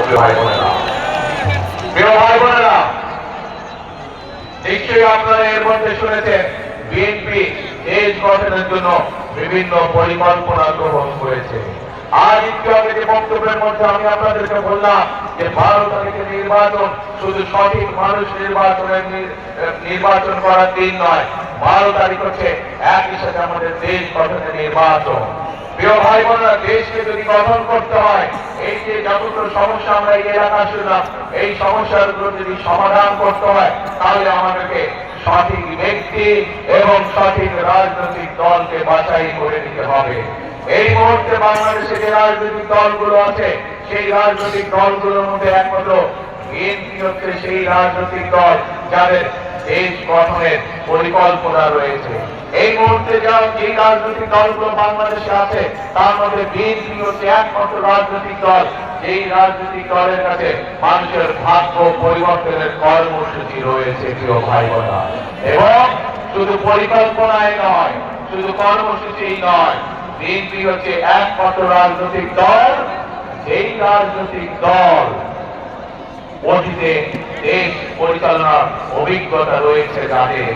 প্রিয় ভাই বোনেরা। প্রিয় ভাই বোনেরা, নিশ্চয়ই আপনারা এর মধ্যে শুনেছেন বিএনপি দেশ গঠনের জন্য বিভিন্ন পরিকল্পনা গ্রহণ করেছে। আজ একটু আগে যে বক্তব্যের মধ্যে আমি আপনাদেরকে বললাম যে 12 তারিখে নির্বাচন শুধু সঠিক মানুষ নির্বাচন করার দিন নয়, 12 তারিখ হচ্ছে একই সাথে আমাদের দেশ গঠনের নির্বাচন। প্রিয় ভাই বোনেরা, দেশকে যদি গঠন করতে হয়, এই যে যতগুলো সমস্যা আমরা এই এলাকায় শুনলাম, এই সমস্যাগুলো যদি সমাধান করতে হয়, তাহলে আমাদেরকে সঠিক ব্যক্তি এবং সঠিক রাজনৈতিক দলকে বাছাই করে নিতে হবে। এই মুহূর্তে বাংলাদেশে যে রাজনৈতিক দলগুলো আছে, সেই রাজনৈতিক দলগুলোর মধ্যে একমাত্র বিএনপি হচ্ছে সেই রাজনৈতিক দল যাদের দেশ গঠনের পরিকল্পনা রয়েছে। এই মুহূর্তে যে রাজনৈতিক দলগুলো বাংলাদেশে আছে, তার মধ্যে বিএনপি হচ্ছে একমাত্র রাজনৈতিক দল যেই রাজনৈতিক দলের কাছে মানুষের ভাগ্য পরিবর্তনের কর্মসূচি রয়েছে। প্রিয় ভাই বোনেরা, এবং শুধু পরিকল্পনায় নয়, শুধু কর্মসূচি নয়, বিএনপি হচ্ছে একমাত্র রাজনৈতিক দল যেই রাজনৈতিক দল অতীতে দেশ পরিচালনার অভিজ্ঞতা রয়েছে যাদের।